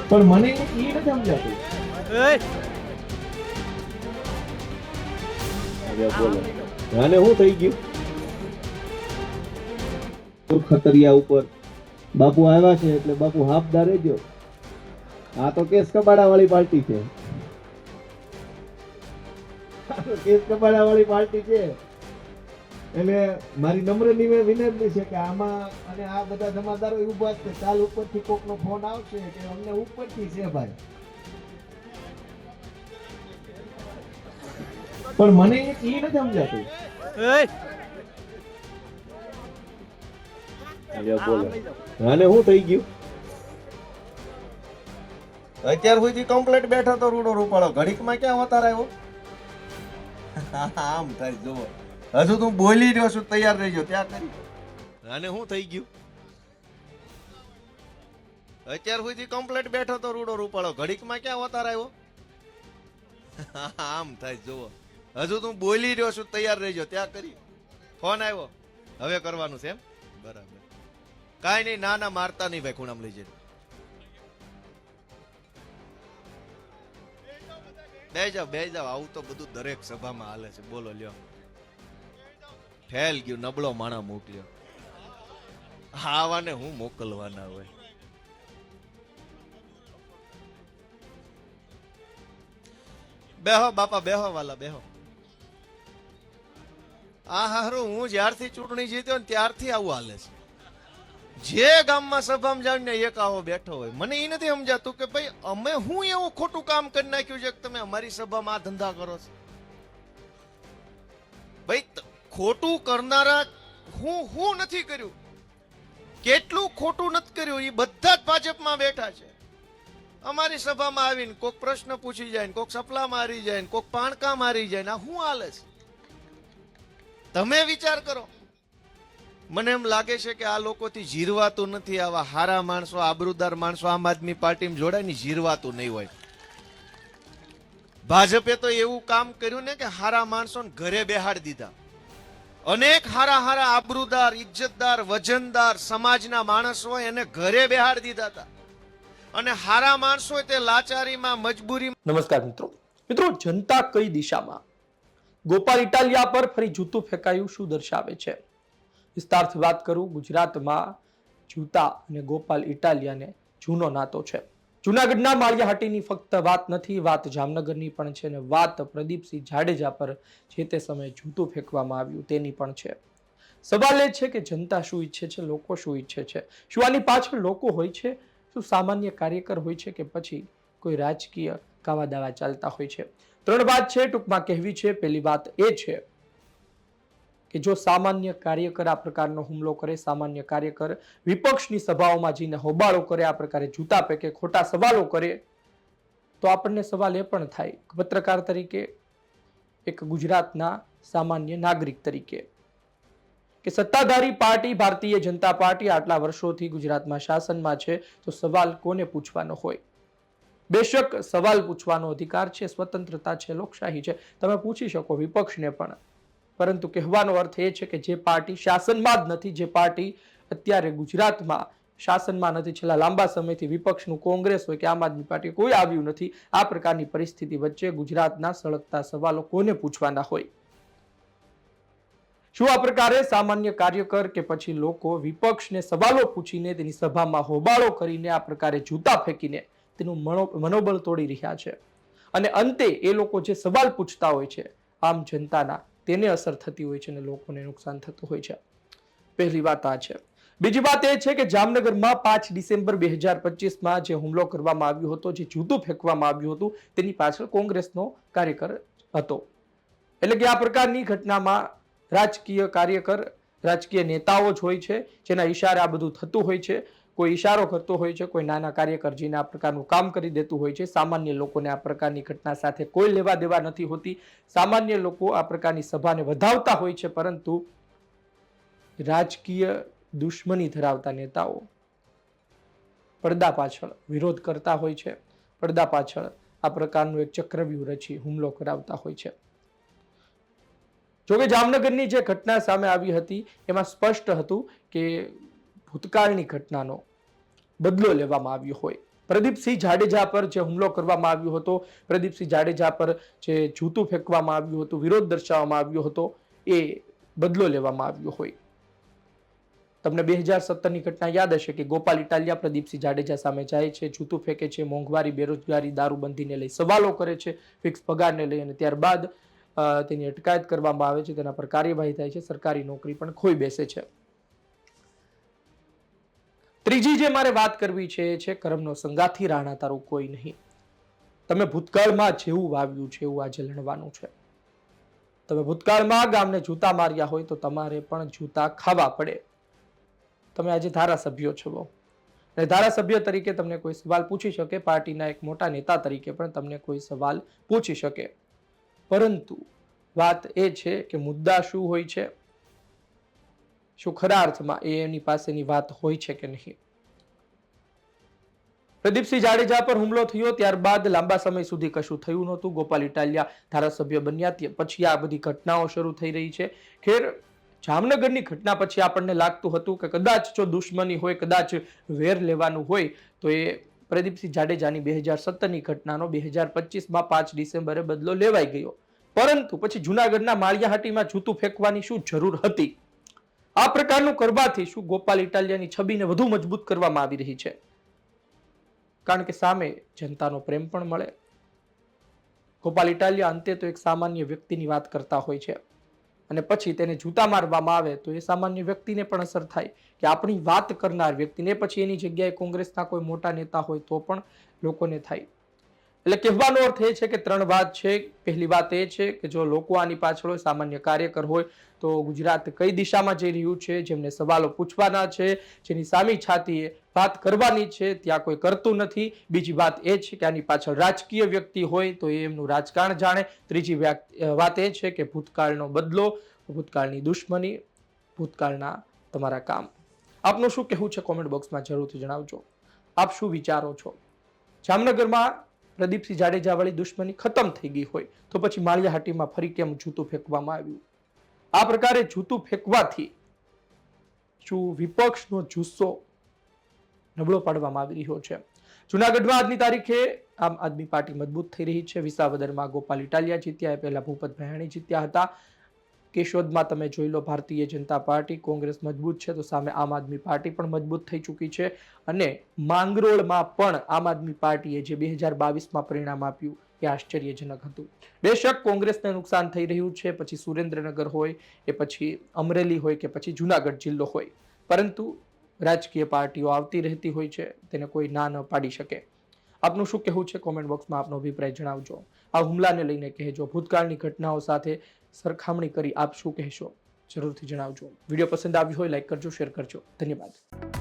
પણ મને એ નથી સમજાતું. હવે બોલો આને શું થઈ ગયું? ખતરિયા ઉપર બાપુ આવ્યા છે એટલે બાપુ હાફદાર રહેજો. આ તો કેસ કબાડા વાળી પાર્ટી છે. કેસ કબાડા વાળી પાર્ટી છે એટલે મારી નમ્ર વિનંતી છે કે આમાં અને આ બધા જમાદારો ઉભા છે. ચાલ ઉપરથી કોકનો ફોન આવશે કે અમને ઉપરથી છે ભાઈ, પણ મને એ નથી સમજાતું. બોલો આને શું થઈ ગયું? અત્યાર સુધી કમ્પ્લેટ બેઠો તો રૂડો રૂપાળો, ઘડીકમાં ક્યાં અવતાર આવ્યો? આમ થાય જુઓ, હજુ તું બોલી રહ્યો છું, તૈયાર રહેજો ત્યાં કરી. આને શું થઈ ગયું? અત્યાર સુધી કમ્પ્લેટ બેઠો તો રૂડો રૂપાળો, ઘડીકમાં ક્યાં અવતાર આવ્યો? આમ થાય જુઓ, હજુ તું બોલી રહ્યો છું, તૈયાર રહેજો ત્યાં કરી. ફોન આવ્યો, હવે કરવાનું છે એમ? બરાબર, કાઈ નહીં, ના ના મારતા નહીં ભાઈ, ખૂણામાં લઈ જાય. બે જાવ, આવું તો બધું દરેક સભામાં હાલે છે. બોલો લ્યો, ફેલ ગયું, નબળો માણા મોકલ્યો. આવાને હું મોકલવાના હોય? બેહો બાપા, બેહો વાલા, બેહો. આ હારું, હું જ્યારથી ચૂંટણી જીત્યો ને ત્યારથી આવું હાલે છે. જે ગામમાં સભામાં જાવ ને એક આવો બેઠો હોય. મને એ નથી સમજાતું કે ભાઈ અમે હું એવું ખોટું કામ કરી નાખ્યું છે કે તમે અમારી સભામાં આ ધંધા કરો છો? ભાઈ ખોટું કરનારા હું નથી કર્યું, કેટલું ખોટું નથી કર્યું એ બધા જ ભાજપમાં બેઠા છે. અમારી સભામાં આવીને કોક પ્રશ્ન પૂછી જાય, કોક સપલા મારી જાય, કોક પાણકા મારી જાય. આ શું હાલે છે? તમે વિચાર કરો. મને એમ લાગે છે કે આ લોકોથી જીરવાતું નથી. આવા હારા માણસો, આબરૂદાર માણસો આમ આદમી પાર્ટીમાં જોડાય ને જીરવાતું નહીં હોય. ભાજપે તો એવું કામ કર્યું ને કે હારા માણસોને ઘરે બેહાડી દીધા. અનેક હારા હારા આબરૂદાર, ઇજ્જતદાર, વજનદાર સમાજના માણસો એને ઘરે બેહાડી દીધા હતા. અને હારા માણસો તે લાચારીમાં, મજબૂરી. નમસ્કાર મિત્રો, જનતા કઈ દિશામાં? ગોપાલ ઇટાલિયા પર ફરી જૂતું ફેંકાયું શું દર્શાવે છે? વિસ્તારથી વાત કરું. ગુજરાતમાં જૂતા અને ગોપાલ ઇટાલિયાને જૂનો નાતો છે. જૂનાગઢના માળિયાહાટીની ફક્ત વાત નથી, વાત જામનગરની પણ છે અને વાત પ્રદીપસિંહ જાડેજા પર જે તે સમયે જૂતું ફેંકવામાં આવ્યું તેની પણ છે. સવાલ એ છે કે જનતા શું ઈચ્છે છે, લોકો શું ઈચ્છે છે? શું આની પાછળ લોકો હોય છે? શું સામાન્ય કાર્યકર હોય છે કે પછી કોઈ રાજકીય કાવા દાવા ચાલતા હોય છે? ત્રણ વાત છે ટૂંકમાં કહેવી છે. પહેલી વાત એ છે કે જો સામાન્ય કાર્યકર આ પ્રકારનો હુમલો કરે, સામાન્ય કાર્યકર વિપક્ષની સભાઓમાં જઈને હોબાળો કરે, આ પ્રકારે જૂતા ફેંકે, ખોટા સવાલો કરે, તો આપણને સવાલ એ પણ થાય પત્રકાર તરીકે, એક ગુજરાતના સામાન્ય નાગરિક તરીકે, કે સત્તાધારી પાર્ટી ભારતીય જનતા પાર્ટી આટલા વર્ષોથી ગુજરાતમાં શાસનમાં છે, તો સવાલ કોને પૂછવાનો હોય? બેશક સવાલ પૂછવાનો અધિકાર છે, સ્વતંત્રતા છે, લોકશાહી છે, તમે પૂછી શકો વિપક્ષને પણ. પરંતુ કહેવાનો અર્થ એ છે કે જે પાર્ટી શાસનમાં જ નથી, જે પાર્ટી અત્યારે ગુજરાતમાં શાસનમાં નથી, છેલ્લા લાંબા સમયથી વિપક્ષનું કોંગ્રેસ હોય કે આમ આદમી પાર્ટી કોઈ આવ્યું નથી, આ પ્રકારની પરિસ્થિતિ વચ્ચે ગુજરાતના સળગતા સવાલો કોને પૂછવાના હોય? શું આ પ્રકારે સામાન્ય કાર્યકર કે પછી લોકો વિપક્ષને સવાલો પૂછીને, તેની સભામાં હોબાળો કરીને, આ પ્રકારે જૂતા ફેંકીને તેનું મનોબળ તોડી રહ્યા છે? અને અંતે એ લોકો જે સવાલ પૂછતા હોય છે, આમ જનતાના, તેને અસર થતી હોય છે અને લોકોને નુકસાન થતું હોય છે. પહેલી વાત આ છે. બીજી વાત એ છે કે જામનગરમાં 5 ડિસેમ્બર 2025માં જે હુમલો કરવામાં આવ્યો હતો, જે જૂતું ફેંકવામાં આવ્યું હતું, તેની પાછળ કોંગ્રેસનો કાર્યકર હતો. એટલે કે આ પ્રકારની ઘટનામાં રાજકીય કાર્યકર, રાજકીય નેતાઓ જ હોય છે, જેના ઈશારે આ બધું થતું હોય છે. કોઈ ઈશારો કરતો હોય છે, કોઈ નાના કાર્યકર જેને આ પ્રકારનું કામ કરી દેતું હોય છે. સામાન્ય લોકોને આ પ્રકારની ઘટના સાથે કોઈ લેવા દેવા નથી હોતી. સામાન્ય લોકો આ પ્રકારની સભાને વધાવતા હોય છે, પરંતુ રાજકીય દુશ્મની ધરાવતા નેતાઓ પડદા પાછળ વિરોધ કરતા હોય છે, પડદા પાછળ આ પ્રકારનું એક ચક્રવ્યૂહ રચી હુમલો કરાવતા હોય છે. જોકે જામનગરની જે ઘટના સામે આવી હતી એમાં સ્પષ્ટ હતું કે ભૂતકાળની ઘટનાનો બદલો લેવામાં આવ્યો હોય. પ્રદીપસિંહ જાડેજા પર જે હુમલો કરવામાં આવ્યો હતો, પ્રદીપસિંહ જાડેજા પર જે જૂતું ફેંકવામાં આવ્યું હતું, વિરોધ દર્શાવવામાં આવ્યો હતો, એ બદલો લેવામાં આવ્યો હોય. તમને 2017ની ઘટના યાદ હશે કે ગોપાલ ઇટાલિયા પ્રદીપસિંહ જાડેજા સામે જાય છે, જૂતું ફેંકે છે, મોંઘવારી, બેરોજગારી, દારૂબંધીને લઈ સવાલો કરે છે, ફિક્સ પગારને લઈ, અને ત્યારબાદ તેની અટકાયત કરવામાં આવે છે, તેના પર કાર્યવાહી થાય છે, સરકારી નોકરી પણ ખોઈ બેસે છે. ત્રીજી જે મારે વાત કરવી છે એ છે કરમનો સંગાથી રાણા તારું કોઈ નહીં. તમે ભૂતકાળમાં જેવું વાવ્યું છે એવું આજે લણવાનું છે. તમે ભૂતકાળમાં ગામને જૂતા માર્યા હોય તો તમારે પણ જૂતા ખાવા પડે. તમે આજે ધારાસભ્યો છો અને ધારાસભ્ય તરીકે તમને કોઈ સવાલ પૂછી શકે, પાર્ટીના એક મોટા નેતા તરીકે પણ તમને કોઈ સવાલ પૂછી શકે, પરંતુ વાત એ છે કે મુદ્દા શું હોય છે, શું ખરા અર્થમાં એની પાસેની વાત હોય છે કે નહીં. પ્રદીપસિંહ જાડેજા પર હુમલો થયો ત્યારબાદ લાંબા સમય સુધી કશું થયું નહોતું. ગોપાલ ઇટાલિયા ધારાસભ્ય બન્યા પછી આ બધી ઘટનાઓ શરૂ થઈ રહી છે. ખેર, જામનગરની ઘટના પછી આપણને લાગતું હતું કે કદાચ જો દુશ્મની હોય, કદાચ વેર લેવાનું હોય તો એ પ્રદીપસિંહ જાડેજાની 2017ની ઘટનાનો 2025માં 5 ડિસેમ્બરે બદલો લેવાઈ ગયો. પરંતુ પછી જુનાગઢના માળિયાહાટીમાં જૂતું ફેંકવાની શું જરૂર હતી? આ પ્રકારનું કરવાથી શું ગોપાલ ઇટાલિયાની છબીને વધુ મજબૂત કરવામાં આવી રહી છે? કારણ કે સામે જનતાનો પ્રેમ પણ મળે. ગોપાલ ઇટાલિયા અંતે તો એક સામાન્ય વ્યક્તિની વાત કરતા હોય છે અને પછી તેને જૂતા મારવામાં આવે તો એ સામાન્ય વ્યક્તિને પણ અસર થાય કે આપણી વાત કરનાર વ્યક્તિને, પછી એની જગ્યાએ કોંગ્રેસના કોઈ મોટા નેતા હોય તો પણ લોકોને થાય. એટલે કહેવાનો અર્થ એ છે કે 3 વાત છે. પહેલી વાત એ છે કે જો લોકો આની પાછળ હોય, સામાન્ય કાર્યકર હોય, તો ગુજરાત કઈ દિશામાં જઈ રહ્યું છે, જેમને સવાલો પૂછવાના છે, જેની સામી છાતીએ વાત કરવાની છે, ત્યાં કોઈ કરતું નથી. બીજી વાત એ છે કે આની પાછળ રાજકીય વ્યક્તિ હોય તો એ એમનું રાજકારણ જાણે. ત્રીજી વાત એ છે કે ભૂતકાળનો બદલો, ભૂતકાળની દુશ્મની, ભૂતકાળના તમારા કામ. આપનું શું કહેવું છે કોમેન્ટ બોક્સમાં જરૂરથી જણાવજો. આપ શું વિચારો છો? જામનગરમાં પ્રદીપસિંહ જાડેજા વાળી દુશ્મની ખતમ થઈ ગઈ હોય તો પછી માળિયાહાટીમાં ફરી કેમ જૂતું ફેંકવામાં આવ્યું? આ પ્રકારે જૂતું ફેંકવાથી શું વિપક્ષનો જુસ્સો નબળો પાડવામાં આવી રહ્યો છે? જુનાગઢમાં આજની તારીખે આમ આદમી પાર્ટી મજબૂત થઈ રહી છે. વિસાવદરમાં ગોપાલ ઇટાલિયા જીત્યા, એ પહેલા ભૂપત ભાયાણી જીત્યા હતા. કેશોદમાં તમે જોઈ લો, ભારતીય જનતા પાર્ટી, કોંગ્રેસ મજબૂત છે તો સામે આમ આદમી પાર્ટી પણ મજબૂત થઈ ચૂકી છે. અને માંગરોળમાં પણ આમ આદમી પાર્ટીએ જે 2022માં પરિણામ આપ્યું એ આશ્ચર્યજનક હતું. બેશક કોંગ્રેસને નુકસાન થઈ રહ્યું છે, પછી સુરેન્દ્રનગર હોય, એ પછી અમરેલી હોય કે પછી જુનાગઢ જિલ્લો હોય, પરંતુ રાજકીય પાર્ટીઓ આવતી રહેતી હોય છે, તેને કોઈ ના ન પાડી શકે. આપનું શું કહેવું છે કોમેન્ટ બોક્સમાં આપનો અભિપ્રાય જણાવજો. આ હુમલાને લઈને કહેજો, ભૂતકાળની ઘટનાઓ સાથે સરખામણી કરી આપ શું કહેશો જરૂરથી જણાવજો. વિડીયો પસંદ આવ્યો હોય લાઈક કરજો, શેર કરજો. ધન્યવાદ.